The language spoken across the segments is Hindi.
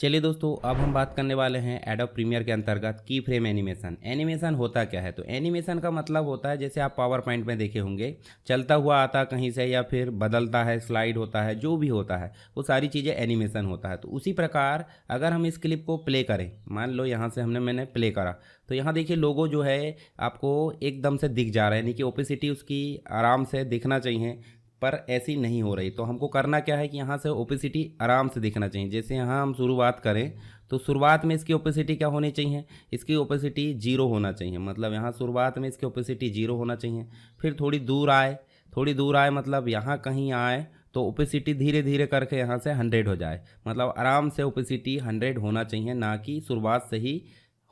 चलिए दोस्तों, अब हम बात करने वाले हैं एडोब प्रीमियर के अंतर्गत की फ्रेम एनिमेशन। एनिमेशन होता क्या है? तो एनिमेशन का मतलब होता है, जैसे आप पावर पॉइंट में देखे होंगे, चलता हुआ आता कहीं से या फिर बदलता है, स्लाइड होता है, जो भी होता है वो सारी चीज़ें एनिमेशन होता है। तो उसी प्रकार अगर हम इस क्लिप को प्ले करें, मान लो यहाँ से मैंने प्ले करा, तो यहाँ देखिए लोगो जो है आपको एकदम से दिख जा रहा है, यानी कि ओपेसिटी उसकी आराम से दिखना चाहिए, पर ऐसी नहीं हो रही। तो हमको करना क्या है कि यहाँ से ओपेसिटी आराम से दिखना चाहिए। जैसे यहाँ हम शुरुआत करें तो शुरुआत में इसकी ओपेसिटी क्या होनी चाहिए? इसकी ओपेसिटी जीरो होना चाहिए। मतलब यहाँ शुरुआत में इसकी ओपेसिटी जीरो होना चाहिए। फिर थोड़ी दूर आए मतलब यहाँ कहीं आए तो ओपेसिटी धीरे धीरे करके यहाँ से 100 हो जाए। मतलब आराम से ओपेसिटी 100 होना चाहिए, ना कि शुरुआत से ही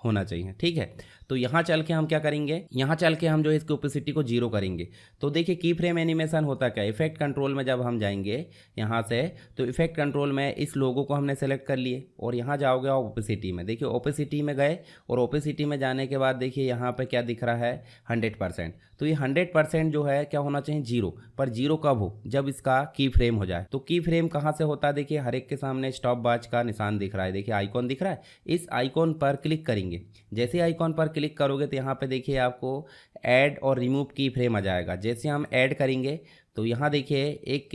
होना चाहिए। ठीक है, तो यहाँ चल के हम क्या करेंगे, यहाँ चल के हम जो है इसकी ओपेसिटी को जीरो करेंगे। तो देखिए की फ्रेम एनिमेशन होता क्या है। इफेक्ट कंट्रोल में जब हम जाएंगे यहाँ से, तो इफेक्ट कंट्रोल में इस लोगो को हमने सेलेक्ट कर लिए और यहाँ जाओगे ओपेसिटी में। देखिए ओपेसिटी में गए और ओपेसिटी में जाने के बाद देखिए यहाँ पे क्या दिख रहा है, 100%। तो ये 100% जो है क्या होना चाहिए, जीरो। पर जीरो कब हो? जब इसका की फ्रेम हो जाए। तो की फ्रेम कहाँ से होता है? देखिए हर एक के सामने स्टॉप वॉच का निशान दिख रहा है, देखिए आइकॉन दिख रहा है। इस आइकॉन पर क्लिक करेंगे। जैसे आइकॉन पर क्लिक करोगे तो यहाँ पे देखिए आपको ऐड और रिमूव की फ्रेम आ जाएगा। जैसे हम ऐड करेंगे तो यहाँ देखिए एक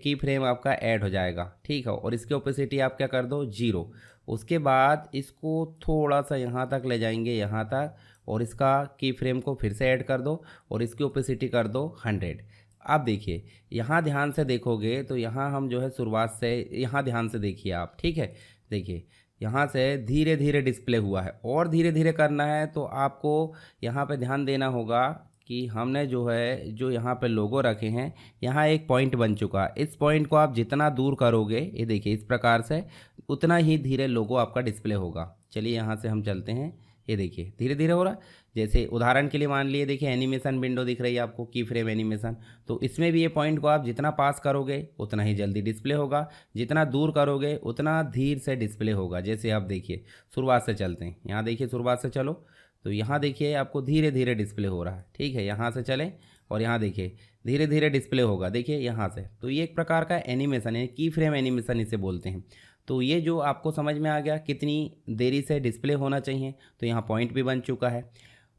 की फ्रेम आपका ऐड हो जाएगा। ठीक है, और इसकी ओपेसिटी आप क्या कर दो, जीरो। उसके बाद इसको थोड़ा सा यहाँ तक ले जाएंगे, यहाँ तक, और इसका की फ्रेम को फिर से ऐड कर दो और इसकी ओपेसिटी कर दो 100। अब देखिए यहाँ ध्यान से देखोगे तो यहाँ हम जो है शुरुआत से, यहाँ ध्यान से देखिए आप। ठीक है, देखिए यहाँ से धीरे धीरे डिस्प्ले हुआ है और धीरे धीरे करना है। तो आपको यहाँ पे ध्यान देना होगा कि हमने जो है जो यहाँ पे लोगो रखे हैं, यहाँ एक पॉइंट बन चुका है। इस पॉइंट को आप जितना दूर करोगे, ये देखिए इस प्रकार से, उतना ही धीरे लोगो आपका डिस्प्ले होगा। चलिए यहाँ से हम चलते हैं, ये देखिए धीरे धीरे हो रहा है। जैसे उदाहरण के लिए मान लिए, देखिए एनिमेशन विंडो दिख रही है आपको, की फ्रेम एनिमेशन। तो इसमें भी ये पॉइंट को आप जितना पास करोगे उतना ही जल्दी डिस्प्ले होगा, जितना दूर करोगे उतना धीरे से डिस्प्ले होगा। जैसे आप देखिए शुरुआत से चलते हैं, यहाँ देखिए शुरुआत से चलो तो यहाँ देखिए आपको धीरे धीरे डिस्प्ले हो रहा है। ठीक है, यहाँ से चलें और यहाँ देखिए धीरे धीरे डिस्प्ले होगा, देखिए यहाँ से। तो ये एक प्रकार का एनिमेशन है, की फ्रेम एनिमेशन इसे बोलते हैं। तो ये जो आपको समझ में आ गया कितनी देरी से डिस्प्ले होना चाहिए। तो यहाँ पॉइंट भी बन चुका है।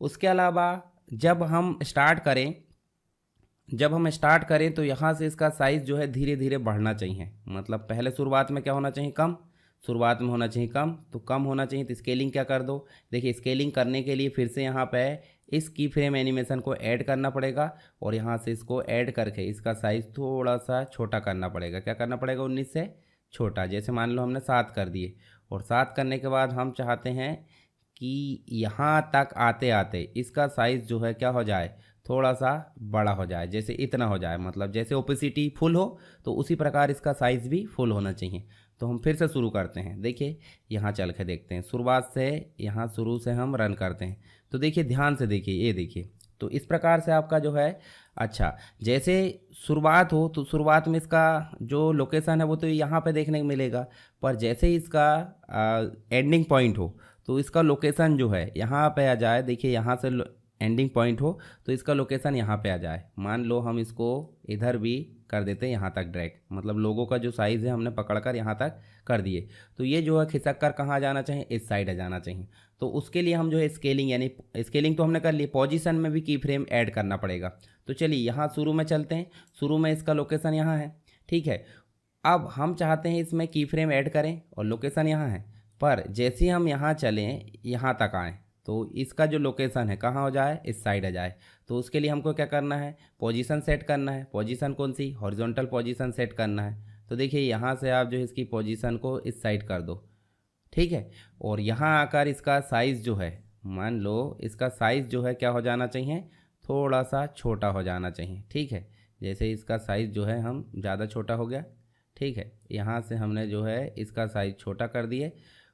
उसके अलावा जब हम स्टार्ट करें तो यहाँ से इसका साइज़ जो है धीरे धीरे बढ़ना चाहिए। मतलब पहले शुरुआत में क्या होना चाहिए, कम। शुरुआत में होना चाहिए कम, तो कम होना चाहिए। तो स्केलिंग क्या कर दो, देखिए स्केलिंग करने के लिए फिर से यहाँ पे इस की फ्रेम एनिमेशन को ऐड करना पड़ेगा और यहाँ से इसको ऐड करके इसका साइज़ थोड़ा सा छोटा करना पड़ेगा। क्या करना पड़ेगा, 19 से छोटा। जैसे मान लो हमने 7 कर दिए, और 7 करने के बाद हम चाहते हैं कि यहाँ तक आते आते इसका साइज़ जो है क्या हो जाए, थोड़ा सा बड़ा हो जाए। जैसे इतना हो जाए, मतलब जैसे ओपेसिटी फुल हो तो उसी प्रकार इसका साइज़ भी फुल होना चाहिए। तो हम फिर से शुरू करते हैं। देखिए यहाँ चल के देखते हैं, शुरुआत से, यहाँ शुरू से हम रन करते हैं। तो देखिए ध्यान से देखिए, ये देखिए। तो इस प्रकार से आपका जो है, अच्छा जैसे शुरुआत हो तो शुरुआत में इसका जो लोकेशन है वो तो यहाँ पे देखने को मिलेगा, पर जैसे ही इसका एंडिंग पॉइंट हो तो इसका लोकेशन जो है यहाँ पे आ जाए। देखिए यहाँ से एंडिंग पॉइंट हो तो इसका लोकेशन यहाँ पे आ जाए। मान लो हम इसको इधर भी कर देते हैं, यहाँ तक ड्रैग, मतलब लोगों का जो साइज़ है हमने पकड़कर यहाँ तक कर दिए। तो ये जो है खिसक कर कहाँ जाना चाहिए, इस साइड जाना चाहिए। तो उसके लिए हम जो है स्केलिंग, यानी स्केलिंग तो हमने कर ली, पोजीशन में भी की फ्रेम ऐड करना पड़ेगा। तो चलिए यहाँ शुरू में चलते हैं। शुरू में इसका लोकेशन यहाँ है। ठीक है, अब हम चाहते हैं इसमें की फ्रेम ऐड करें और लोकेशन यहाँ है, पर जैसे हम यहाँ चलें, यहाँ तक आएँ तो इसका जो लोकेशन है कहाँ हो जाए, इस साइड आ जाए। तो उसके लिए हमको क्या करना है, पोजीशन सेट करना है। पोजीशन कौन सी, हॉरिजॉन्टल पोजीशन सेट करना है। तो देखिए यहाँ से आप जो है इसकी पोजीशन को इस साइड कर दो। ठीक है, और यहाँ आकर इसका साइज़ जो है, मान लो इसका साइज़ जो है क्या हो जाना चाहिए, थोड़ा सा छोटा हो जाना चाहिए। ठीक है, जैसे इसका साइज़ जो है हम ज़्यादा छोटा हो गया। ठीक है, यहाँ से हमने जो है इसका साइज़ छोटा कर दिए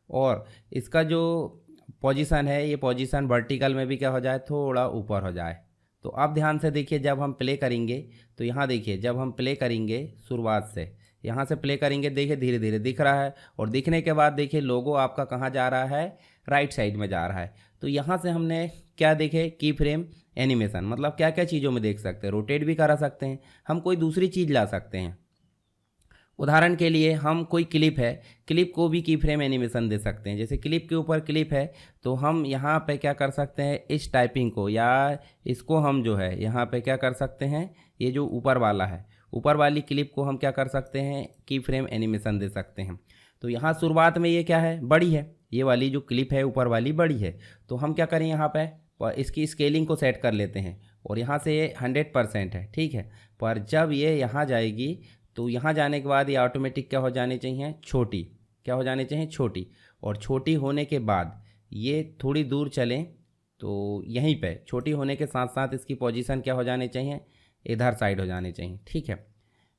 और इसका जो पोजीशन है, ये पोजीशन वर्टिकल में भी क्या हो जाए, थोड़ा ऊपर हो जाए। तो अब ध्यान से देखिए, जब हम प्ले करेंगे तो यहाँ देखिए, जब हम प्ले करेंगे शुरुआत से, यहाँ से प्ले करेंगे, देखिए धीरे धीरे दिख रहा है। और दिखने के बाद देखिए लोगो आपका कहाँ जा रहा है, राइट साइड में जा रहा है। तो यहाँ से हमने क्या देखे, की फ्रेम एनिमेशन, मतलब क्या क्या चीज़ों में देख सकते हैं। रोटेट भी करा सकते हैं, हम कोई दूसरी चीज़ ला सकते हैं। उदाहरण के लिए हम कोई क्लिप है, क्लिप को भी की फ्रेम एनिमेशन दे सकते हैं। जैसे क्लिप के ऊपर क्लिप है तो हम यहाँ पे क्या कर सकते हैं, इस टाइपिंग को या इसको हम जो है यहाँ पे क्या कर सकते हैं, ये जो ऊपर वाला है, ऊपर वाली क्लिप को हम क्या कर सकते हैं, की फ्रेम एनिमेशन दे सकते हैं। तो यहाँ शुरुआत में ये क्या है, बड़ी है, ये वाली जो क्लिप है ऊपर वाली बड़ी है, तो हम क्या करें, यहाँ पे इसकी स्केलिंग को सेट कर लेते हैं और यहाँ से ये 100% है, ठीक है। पर जब ये यहाँ जाएगी तो यहाँ जाने के बाद ये ऑटोमेटिक क्या हो जानी चाहिए, छोटी, क्या हो जानी चाहिए, छोटी। और छोटी होने के बाद ये थोड़ी दूर चलें तो यहीं पे छोटी होने के साथ साथ इसकी पोजीशन क्या हो जानी चाहिए, इधर साइड हो जानी चाहिए, ठीक है।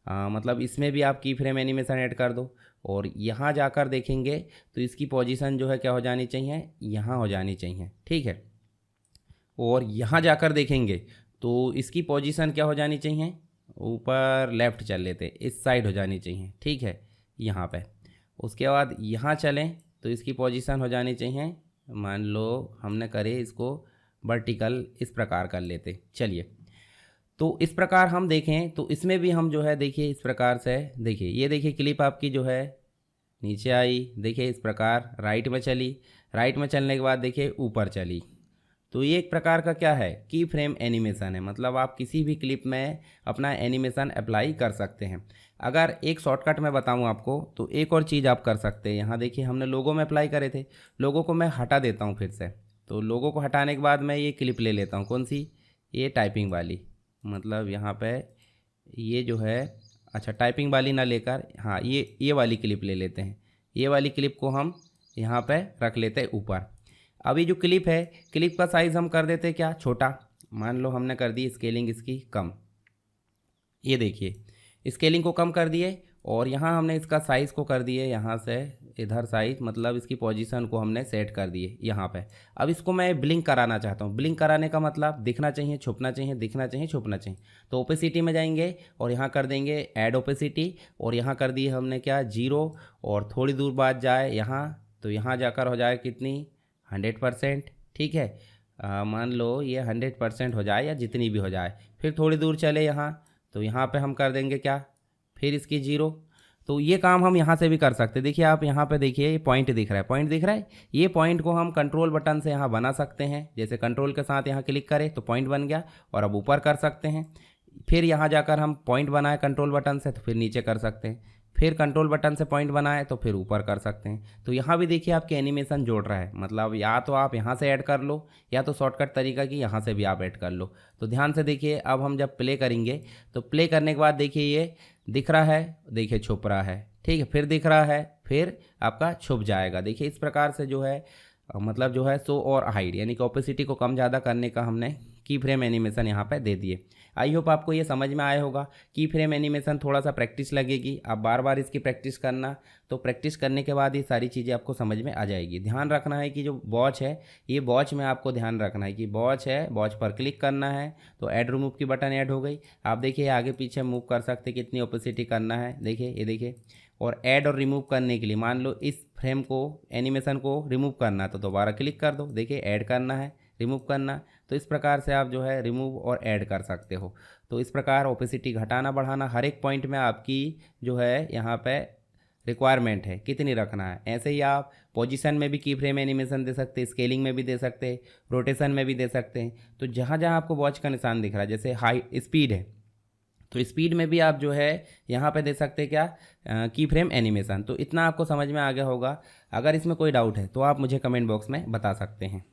मतलब इसमें भी आप की फ्रेम एनिमेशन ऐड कर दो और यहाँ जाकर देखेंगे तो इसकी पोजीशन जो है क्या हो जानी चाहिए, यहाँ हो जानी चाहिए, ठीक है। और यहाँ जाकर देखेंगे तो इसकी पोजीशन क्या हो जानी चाहिए, ऊपर लेफ़्ट चल लेते, इस साइड हो जानी चाहिए, ठीक है, यहाँ पे। उसके बाद यहाँ चलें तो इसकी पोजीशन हो जानी चाहिए, मान लो हमने करे इसको वर्टिकल, इस प्रकार कर लेते। चलिए, तो इस प्रकार हम देखें तो इसमें भी हम जो है देखिए इस प्रकार से, देखिए ये देखिए क्लिप आपकी जो है नीचे आई, देखिए इस प्रकार राइट में चली, राइट में चलने के बाद देखिए ऊपर चली। तो ये एक प्रकार का क्या है, की फ्रेम एनिमेशन है। मतलब आप किसी भी क्लिप में अपना एनिमेशन अप्लाई कर सकते हैं। अगर एक शॉर्टकट में बताऊं आपको तो एक और चीज़ आप कर सकते हैं। यहाँ देखिए हमने लोगो में अप्लाई करे थे, लोगो को मैं हटा देता हूँ फिर से। तो लोगो को हटाने के बाद मैं ये क्लिप ले लेता हूँ, कौन सी, ये टाइपिंग वाली। मतलब यहाँ पे ये जो है, अच्छा टाइपिंग वाली ना लेकर, हाँ ये वाली क्लिप ले लेते हैं। ये वाली क्लिप को हम यहाँ पे रख लेते हैं ऊपर। अभी जो क्लिप है, क्लिप का साइज़ हम कर देते क्या, छोटा। मान लो हमने कर दी स्केलिंग इसकी कम, ये देखिए स्केलिंग को कम कर दिए और यहाँ हमने इसका साइज़ को कर दिए यहाँ से इधर साइज, मतलब इसकी पोजीशन को हमने सेट कर दिए यहाँ पे। अब इसको मैं ब्लिंक कराना चाहता हूँ। ब्लिंक कराने का मतलब दिखना चाहिए, छुपना चाहिए, दिखना चाहिए, छुपना चाहिए। तो ओपेसिटी में जाएंगे और यहाँ कर देंगे ऐड ओपेसिटी और यहाँ कर दी हमने क्या, 0। और थोड़ी दूर बाद जाए यहाँ, तो यहाँ जाकर हो जाए कितनी, 100%, ठीक है। मान लो ये 100% हो जाए या जितनी भी हो जाए। फिर थोड़ी दूर चले यहाँ, तो यहाँ पे हम कर देंगे क्या, फिर इसकी 0। तो ये काम हम यहाँ से भी कर सकते हैं। देखिए आप यहाँ पे देखिए ये पॉइंट दिख रहा है, पॉइंट दिख रहा है। ये पॉइंट को हम कंट्रोल बटन से यहाँ बना सकते हैं। जैसे कंट्रोल के साथ यहाँ क्लिक करें तो पॉइंट बन गया और अब ऊपर कर सकते हैं। फिर यहाँ जाकर हम पॉइंट बनाए कंट्रोल बटन से तो फिर नीचे कर सकते हैं। फिर कंट्रोल बटन से पॉइंट बनाए तो फिर ऊपर कर सकते हैं। तो यहाँ भी देखिए आपके एनिमेशन जोड़ रहा है। मतलब या तो आप यहाँ से ऐड कर लो या तो शॉर्टकट तरीका की यहाँ से भी आप ऐड कर लो। तो ध्यान से देखिए, अब हम जब प्ले करेंगे तो प्ले करने के बाद देखिए ये दिख रहा है, देखिए छुप रहा है, ठीक है, फिर दिख रहा है, फिर आपका छुप जाएगा। देखिए इस प्रकार से जो है मतलब जो है शो और हाइड, यानी कि ओपेसिटी को कम ज़्यादा करने का हमने की फ्रेम एनिमेशन यहाँ पे दे दिए। आई होप आपको ये समझ में आया होगा। की फ्रेम एनिमेशन थोड़ा सा प्रैक्टिस लगेगी, आप बार बार इसकी प्रैक्टिस करना, तो प्रैक्टिस करने के बाद ये सारी चीज़ें आपको समझ में आ जाएगी। ध्यान रखना है कि जो वॉच है, ये वॉच में आपको ध्यान रखना है कि वॉच है, वॉच पर क्लिक करना है तो ऐड रिमूव की बटन ऐड हो गई। आप देखिए आगे पीछे मूव कर सकते, कितनी ओपेसिटी करना है, देखिए ये देखिए। और ऐड और रिमूव करने के लिए मान लो इस फ्रेम को, एनिमेशन को रिमूव करना तो दोबारा क्लिक कर दो, देखिए ऐड करना है, रिमूव करना। तो इस प्रकार से आप जो है रिमूव और ऐड कर सकते हो। तो इस प्रकार ओपेसिटी घटाना बढ़ाना हर एक पॉइंट में आपकी जो है यहाँ पे रिक्वायरमेंट है कितनी रखना है। ऐसे ही आप पोजीशन में भी की फ्रेम एनिमेशन दे सकते हैं, स्केलिंग में भी दे सकते हैं, रोटेशन में भी दे सकते हैं। तो जहाँ जहाँ आपको वॉच का निशान दिख रहा है, जैसे हाई स्पीड है तो स्पीड में भी आप जो है यहाँ पे दे सकते हैं क्या, की फ्रेम एनिमेशन। तो इतना आपको समझ में आ गया होगा। अगर इसमें कोई डाउट है तो आप मुझे कमेंट बॉक्स में बता सकते हैं।